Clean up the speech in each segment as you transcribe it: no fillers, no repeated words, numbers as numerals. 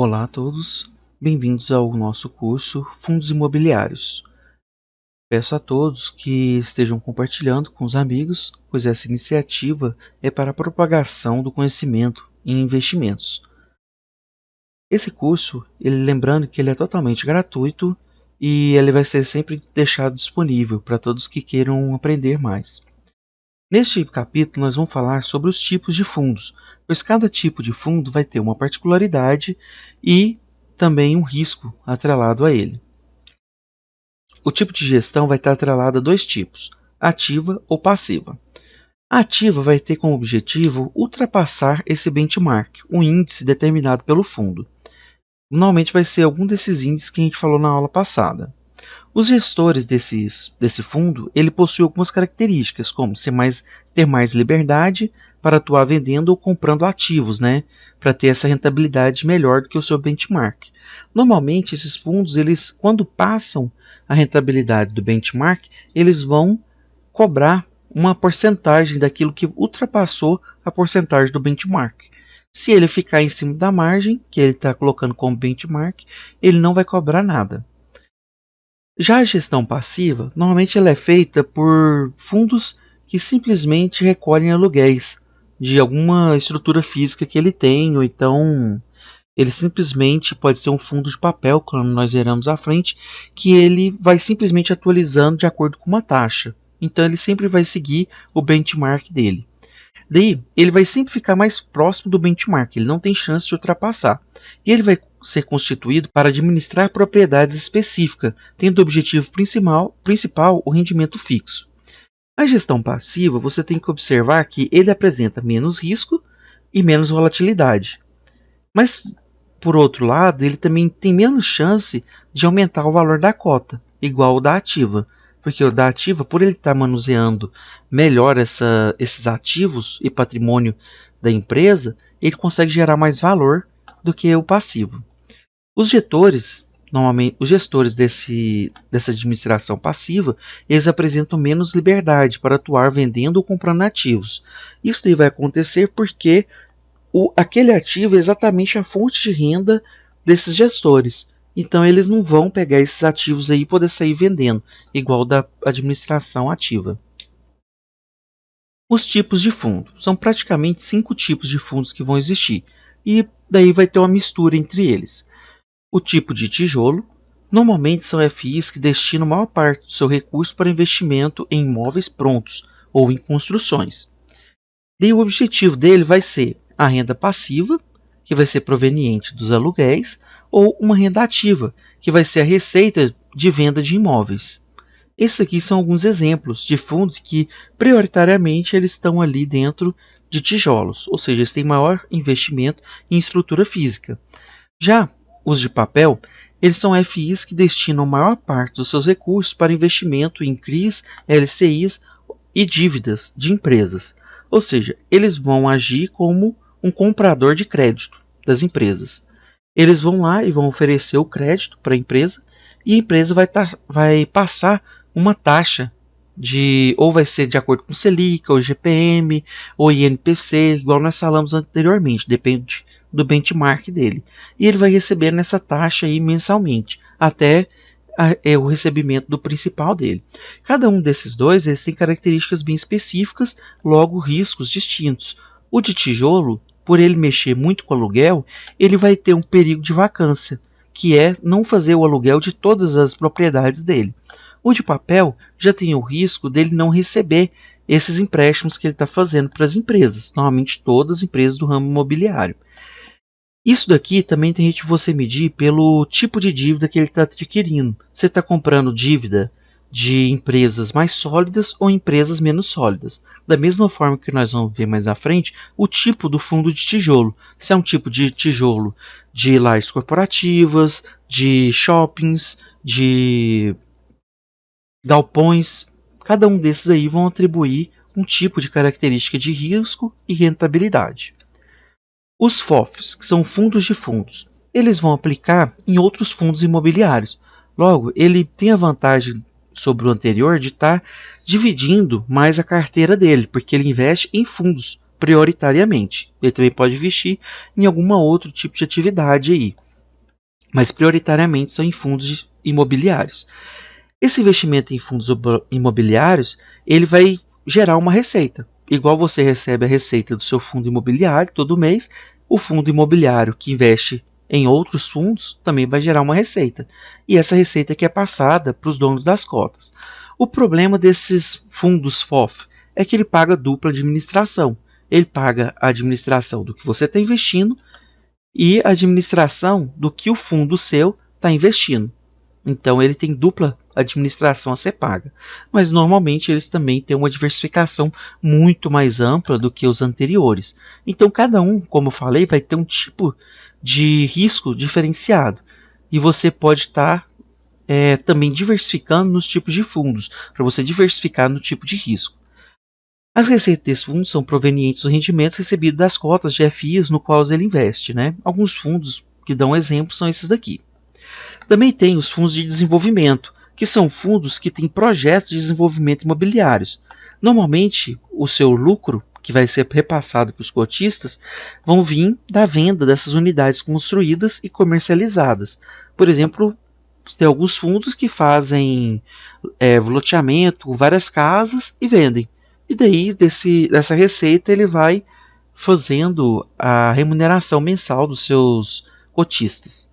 Olá a todos, bem-vindos ao nosso curso Fundos Imobiliários. Peço a todos que estejam compartilhando com os amigos, pois essa iniciativa é para a propagação do conhecimento em investimentos. Esse curso, lembrando que ele é totalmente gratuito e ele vai ser sempre deixado disponível para todos que queiram aprender mais. Neste capítulo, nós vamos falar sobre os tipos de fundos, pois cada tipo de fundo vai ter uma particularidade e também um risco atrelado a ele. O tipo de gestão vai estar atrelado a dois tipos, ativa ou passiva. A ativa vai ter como objetivo ultrapassar esse benchmark, um índice determinado pelo fundo. Normalmente vai ser algum desses índices que a gente falou na aula passada. Os gestores desse fundo, ele possui algumas características, como ter mais liberdade para atuar vendendo ou comprando ativos, para ter essa rentabilidade melhor do que o seu benchmark. Normalmente, esses fundos, quando passam a rentabilidade do benchmark, eles vão cobrar uma porcentagem daquilo que ultrapassou a porcentagem do benchmark. Se ele ficar em cima da margem, que ele está colocando como benchmark, ele não vai cobrar nada. Já a gestão passiva, normalmente ela é feita por fundos que simplesmente recolhem aluguéis de alguma estrutura física que ele tem, ou então ele simplesmente pode ser um fundo de papel, como nós veremos à frente, que ele vai simplesmente atualizando de acordo com uma taxa. Então ele sempre vai seguir o benchmark dele. Daí, ele vai sempre ficar mais próximo do benchmark, ele não tem chance de ultrapassar. E ele vai ser constituído para administrar propriedades específicas, tendo o objetivo principal o rendimento fixo. A gestão passiva, você tem que observar que ele apresenta menos risco e menos volatilidade. Mas, por outro lado, ele também tem menos chance de aumentar o valor da cota, igual o da ativa. Porque o da ativa, por ele estar manuseando melhor esses ativos e patrimônio da empresa, ele consegue gerar mais valor do que o passivo. Os gestores dessa administração passiva, eles apresentam menos liberdade para atuar vendendo ou comprando ativos. Isso vai acontecer porque aquele ativo é exatamente a fonte de renda desses gestores. Então eles não vão pegar esses ativos aí e poder sair vendendo, igual da administração ativa. Os tipos de fundo. São praticamente 5 tipos de fundos que vão existir. E daí vai ter uma mistura entre eles. O tipo de tijolo. Normalmente são FIs que destinam a maior parte do seu recurso para investimento em imóveis prontos ou em construções. Daí o objetivo dele vai ser a renda passiva, que vai ser proveniente dos aluguéis, ou uma renda ativa, que vai ser a receita de venda de imóveis. Esses aqui são alguns exemplos de fundos que, prioritariamente, eles estão ali dentro de tijolos, ou seja, eles têm maior investimento em estrutura física. Já os de papel, eles são FIs que destinam a maior parte dos seus recursos para investimento em CRIs, LCIs e dívidas de empresas. Ou seja, eles vão agir como um comprador de crédito das empresas. Eles vão lá e vão oferecer o crédito para a empresa e a empresa vai passar uma taxa ou vai ser de acordo com o Selic, ou GPM, ou INPC, igual nós falamos anteriormente, depende do benchmark dele. E ele vai receber nessa taxa aí mensalmente, até o recebimento do principal dele. Cada um desses dois eles tem características bem específicas, logo riscos distintos. O de tijolo, por ele mexer muito com o aluguel, ele vai ter um perigo de vacância, que é não fazer o aluguel de todas as propriedades dele. O de papel já tem o risco dele não receber esses empréstimos que ele está fazendo para as empresas, normalmente todas as empresas do ramo imobiliário. Isso daqui também tem jeito de você medir pelo tipo de dívida que ele está adquirindo. Você está comprando dívida de empresas mais sólidas ou empresas menos sólidas. Da mesma forma que nós vamos ver mais à frente, o tipo do fundo de tijolo. Se é um tipo de tijolo de lajes corporativas, de shoppings, de galpões, cada um desses aí vão atribuir um tipo de característica de risco e rentabilidade. Os FOFs, que são fundos de fundos, eles vão aplicar em outros fundos imobiliários. Logo, ele tem a vantagem sobre o anterior de estar dividindo mais a carteira dele, porque ele investe em fundos prioritariamente. Ele também pode investir em algum outro tipo de atividade aí. mas prioritariamente são em fundos imobiliários. Esse investimento em fundos imobiliários, ele vai gerar uma receita. Igual você recebe a receita do seu fundo imobiliário todo mês, o fundo imobiliário que investe em outros fundos também vai gerar uma receita. E essa receita que é passada para os donos das cotas. O problema desses fundos FOF é que ele paga dupla administração. Ele paga a administração do que você está investindo e a administração do que o fundo seu está investindo. Então ele tem dupla administração a ser paga. Mas normalmente eles também têm uma diversificação muito mais ampla do que os anteriores. Então cada um, como eu falei, vai ter um tipo de risco diferenciado. E você pode estar também diversificando nos tipos de fundos, para você diversificar no tipo de risco. As receitas desses fundos são provenientes dos rendimentos recebidos das cotas de FIs no qual ele investe. Alguns fundos que dão exemplo são esses daqui. Também tem os fundos de desenvolvimento, que são fundos que têm projetos de desenvolvimento imobiliários. Normalmente, o seu lucro, que vai ser repassado para os cotistas, vão vir da venda dessas unidades construídas e comercializadas. Por exemplo, tem alguns fundos que fazem loteamento, várias casas e vendem. E daí, dessa receita, ele vai fazendo a remuneração mensal dos seus cotistas.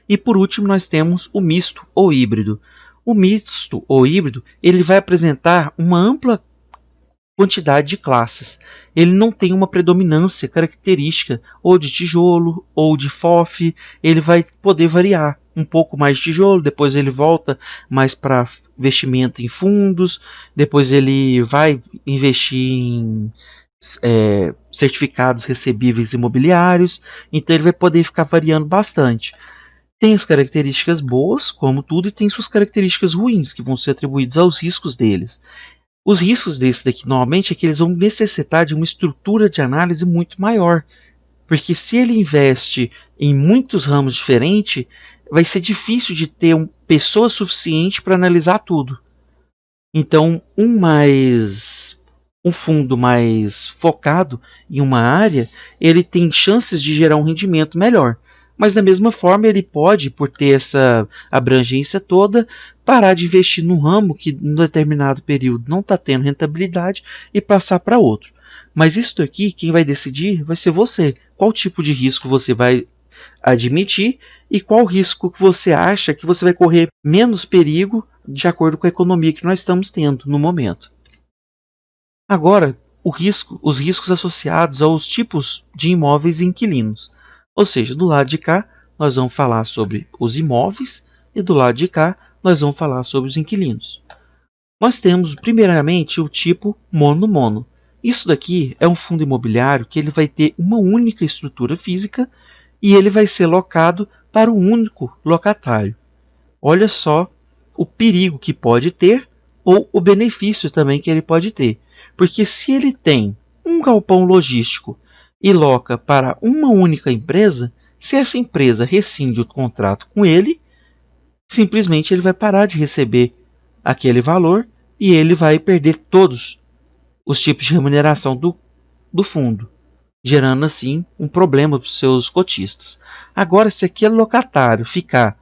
E por último nós temos o misto ou híbrido. O misto ou híbrido ele vai apresentar uma ampla quantidade de classes. Ele não tem uma predominância característica ou de tijolo ou de FOF. Ele vai poder variar um pouco mais de tijolo, depois ele volta mais para investimento em fundos, depois ele vai investir em certificados recebíveis imobiliários. Então ele vai poder ficar variando bastante. Tem as características boas, como tudo, e tem suas características ruins, que vão ser atribuídas aos riscos deles. Os riscos desses daqui, normalmente, é que eles vão necessitar de uma estrutura de análise muito maior. Porque se ele investe em muitos ramos diferentes, vai ser difícil de ter pessoa suficiente para analisar tudo. Então, um fundo mais focado em uma área, ele tem chances de gerar um rendimento melhor. Mas da mesma forma ele pode, por ter essa abrangência toda, parar de investir num ramo que em determinado período não está tendo rentabilidade e passar para outro. Mas isso aqui, quem vai decidir vai ser você. Qual tipo de risco você vai admitir e qual risco que você acha que você vai correr menos perigo de acordo com a economia que nós estamos tendo no momento. Agora, os riscos associados aos tipos de imóveis e inquilinos. Ou seja, do lado de cá, nós vamos falar sobre os imóveis e do lado de cá, nós vamos falar sobre os inquilinos. Nós temos, primeiramente, o tipo mono-mono. Isso daqui é um fundo imobiliário que ele vai ter uma única estrutura física e ele vai ser locado para um único locatário. Olha só o perigo que pode ter ou o benefício também que ele pode ter. Porque se ele tem um galpão logístico e loca para uma única empresa, se essa empresa rescinde o contrato com ele, simplesmente ele vai parar de receber aquele valor e ele vai perder todos os tipos de remuneração do fundo, gerando assim um problema para os seus cotistas. Agora, se aquele locatário ficar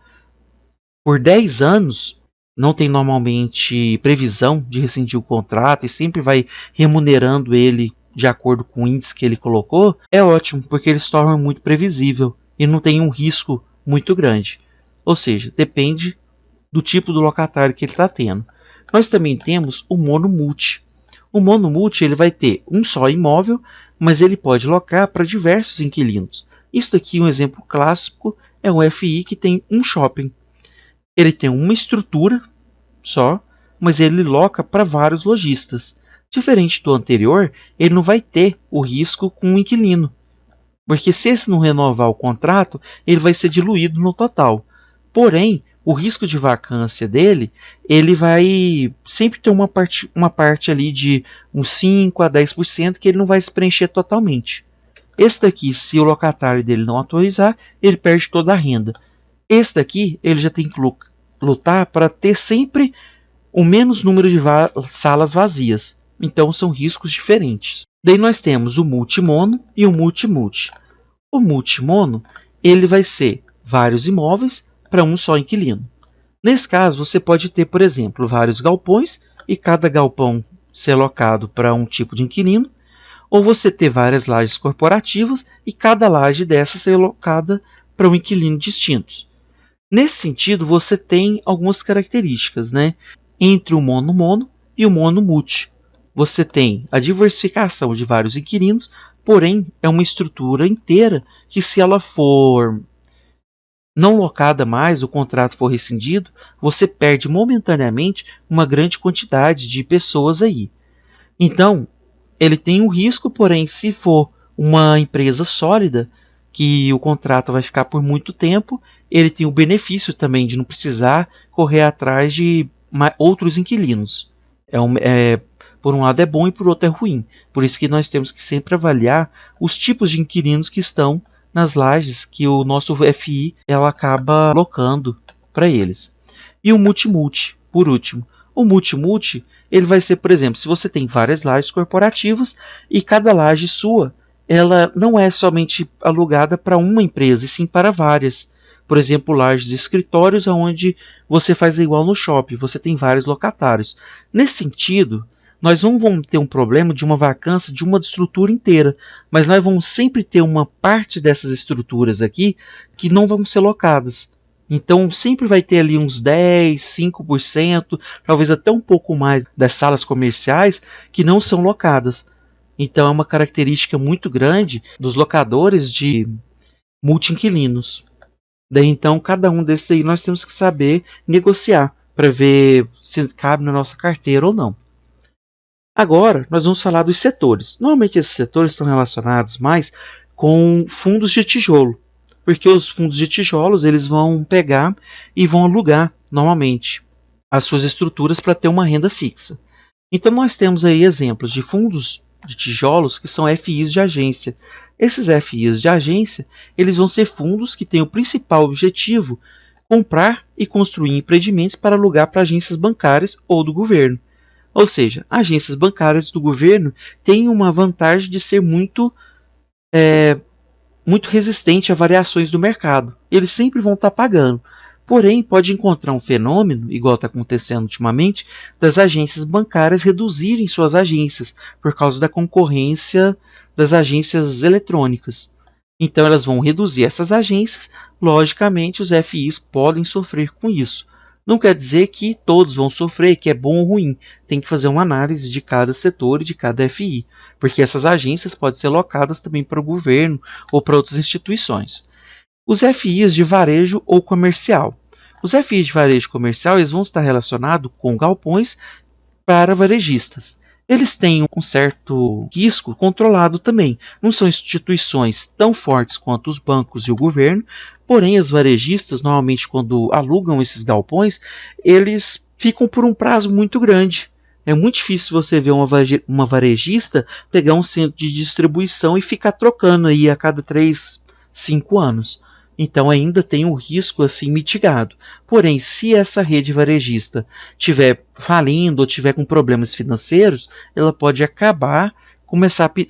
por 10 anos, não tem normalmente previsão de rescindir o contrato e sempre vai remunerando ele de acordo com o índice que ele colocou, é ótimo, porque ele se torna muito previsível e não tem um risco muito grande. Ou seja, depende do tipo do locatário que ele está tendo. Nós também temos o monomulti. O monomulti ele vai ter um só imóvel, mas ele pode locar para diversos inquilinos. Isso aqui, um exemplo clássico, é um FI que tem um shopping. Ele tem uma estrutura só, mas ele loca para vários lojistas. Diferente do anterior, ele não vai ter o risco com o inquilino, porque se esse não renovar o contrato, ele vai ser diluído no total. Porém, o risco de vacância dele, ele vai sempre ter uma parte ali de uns 5 a 10% que ele não vai se preencher totalmente. Esse daqui, se o locatário dele não autorizar, ele perde toda a renda. Esse daqui, ele já tem que lutar para ter sempre o menos número de salas vazias. Então são riscos diferentes. Daí nós temos o multimono e o multimulti. O multimono ele vai ser vários imóveis para um só inquilino. Nesse caso, você pode ter, por exemplo, vários galpões e cada galpão ser alocado para um tipo de inquilino, ou você ter várias lajes corporativas e cada laje dessa ser alocada para um inquilino distinto. Nesse sentido, você tem algumas características, né? Entre o mono-mono e o mono-multi. Você tem a diversificação de vários inquilinos, porém é uma estrutura inteira que, se ela for não locada mais, o contrato for rescindido, você perde momentaneamente uma grande quantidade de pessoas aí. Então, ele tem um risco, porém, se for uma empresa sólida, que o contrato vai ficar por muito tempo, ele tem o benefício também de não precisar correr atrás de outros inquilinos. Por um lado é bom e por outro é ruim. Por isso que nós temos que sempre avaliar os tipos de inquilinos que estão nas lajes que o nosso FI ela acaba alocando para eles. E o multi-multi, por último. O multi-multi, ele vai ser, por exemplo, se você tem várias lajes corporativas e cada laje sua, ela não é somente alugada para uma empresa, e sim para várias. Por exemplo, lajes de escritórios, onde você faz igual no shopping, você tem vários locatários. Nesse sentido, nós não vamos ter um problema de uma vacância de uma estrutura inteira, mas nós vamos sempre ter uma parte dessas estruturas aqui que não vão ser locadas. Então sempre vai ter ali uns 10, 5%, talvez até um pouco mais das salas comerciais que não são locadas. Então é uma característica muito grande dos locadores de multi-inquilinos. Daí então cada um desses aí nós temos que saber negociar para ver se cabe na nossa carteira ou não. Agora nós vamos falar dos setores. Normalmente esses setores estão relacionados mais com fundos de tijolo, porque os fundos de tijolos eles vão pegar e vão alugar normalmente as suas estruturas para ter uma renda fixa. Então nós temos aí exemplos de fundos de tijolos que são FIs de agência. Esses FIs de agência, eles vão ser fundos que têm o principal objetivo comprar e construir empreendimentos para alugar para agências bancárias ou do governo. Ou seja, agências bancárias do governo têm uma vantagem de ser muito resistente a variações do mercado. Eles sempre vão estar pagando. Porém, pode encontrar um fenômeno, igual está acontecendo ultimamente, das agências bancárias reduzirem suas agências por causa da concorrência das agências eletrônicas. Então, elas vão reduzir essas agências. Logicamente, os FIs podem sofrer com isso. Não quer dizer que todos vão sofrer, que é bom ou ruim. Tem que fazer uma análise de cada setor e de cada FI, porque essas agências podem ser alocadas também para o governo ou para outras instituições. Os FIs de varejo ou comercial. Os FIs de varejo comercial eles vão estar relacionados com galpões para varejistas. Eles têm um certo risco controlado também. Não são instituições tão fortes quanto os bancos e o governo, porém as varejistas, normalmente quando alugam esses galpões, eles ficam por um prazo muito grande. É muito difícil você ver uma varejista pegar um centro de distribuição e ficar trocando aí a cada 3, 5 anos. Então ainda tem um risco assim mitigado. Porém, se essa rede varejista estiver falindo ou tiver com problemas financeiros, ela pode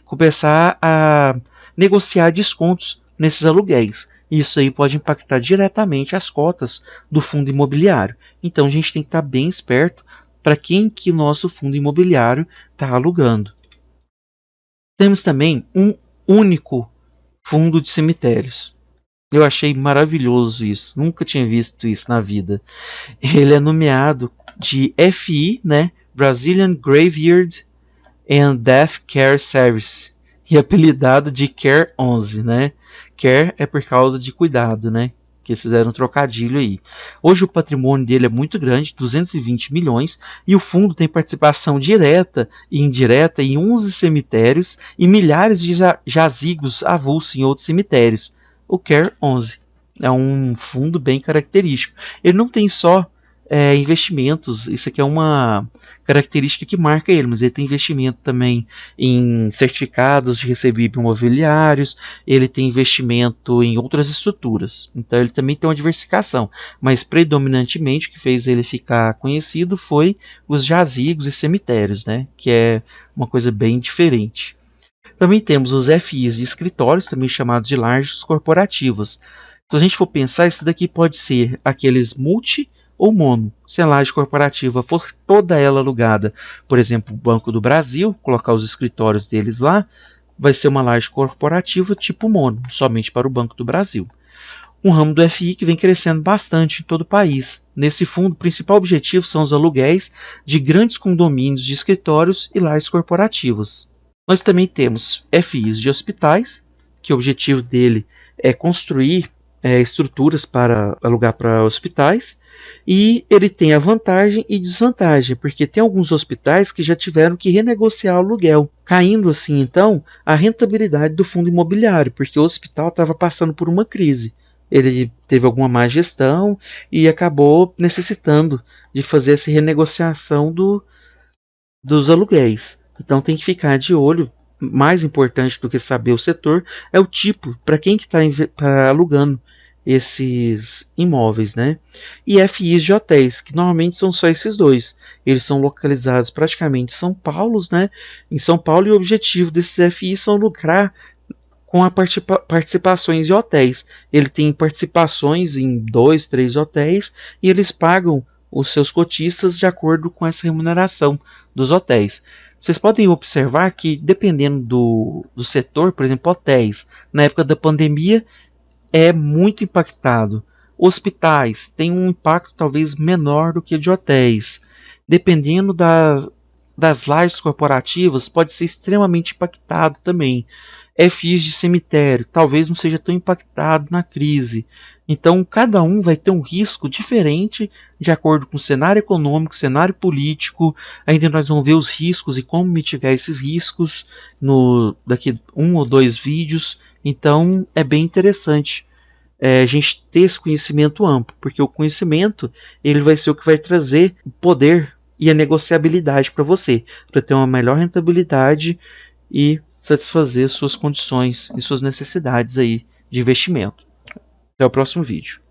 começar a negociar descontos nesses aluguéis. Isso aí pode impactar diretamente as cotas do fundo imobiliário. Então a gente tem que estar bem esperto para quem que nosso fundo imobiliário está alugando. Temos também um único fundo de cemitérios. Eu achei maravilhoso isso, nunca tinha visto isso na vida. Ele é nomeado de FI, né, Brazilian Graveyard and Death Care Service, e apelidado de Care 11, né? Care é por causa de cuidado, né? Que eles fizeram um trocadilho aí. Hoje o patrimônio dele é muito grande, 220 milhões, e o fundo tem participação direta e indireta em 11 cemitérios e milhares de jazigos avulsos em outros cemitérios. O Care 11 é um fundo bem característico. Ele não tem só investimentos, isso aqui é uma característica que marca ele, mas ele tem investimento também em certificados de recebíveis imobiliários, ele tem investimento em outras estruturas, então ele também tem uma diversificação, mas predominantemente o que fez ele ficar conhecido foi os jazigos e cemitérios, né, que é uma coisa bem diferente. Também temos os FIs de escritórios, também chamados de lajes corporativas. Se a gente for pensar, esse daqui pode ser aqueles multi ou mono. Se a laje corporativa for toda ela alugada, por exemplo, o Banco do Brasil, colocar os escritórios deles lá, vai ser uma laje corporativa tipo mono, somente para o Banco do Brasil. Um ramo do FI que vem crescendo bastante em todo o país. Nesse fundo, o principal objetivo são os aluguéis de grandes condomínios de escritórios e lajes corporativas. Nós também temos FIs de hospitais, que o objetivo dele é construir estruturas para alugar para hospitais, e ele tem a vantagem e desvantagem, porque tem alguns hospitais que já tiveram que renegociar o aluguel, caindo assim então a rentabilidade do fundo imobiliário, porque o hospital estava passando por uma crise. Ele teve alguma má gestão e acabou necessitando de fazer essa renegociação dos aluguéis. Então tem que ficar de olho. Mais importante do que saber o setor é o tipo, para quem que está alugando esses imóveis, né? E FIs de hotéis, que normalmente são só esses dois. Eles são localizados praticamente em São Paulo, né? Em São Paulo, e o objetivo desses FIs são lucrar com a participações de hotéis. Ele tem participações em 2, 3 hotéis e eles pagam os seus cotistas de acordo com essa remuneração dos hotéis. Vocês podem observar que, dependendo do setor, por exemplo, hotéis, na época da pandemia, é muito impactado. Hospitais têm um impacto talvez menor do que o de hotéis. Dependendo das lajes corporativas, pode ser extremamente impactado também. FIs de cemitério talvez não seja tão impactado na crise. Então, cada um vai ter um risco diferente de acordo com o cenário econômico, cenário político. Ainda nós vamos ver os riscos e como mitigar esses riscos daqui 1 ou 2 vídeos. Então, é bem interessante a gente ter esse conhecimento amplo, porque o conhecimento ele vai ser o que vai trazer o poder e a negociabilidade para você, para ter uma melhor rentabilidade e satisfazer suas condições e suas necessidades aí de investimento. Até o próximo vídeo.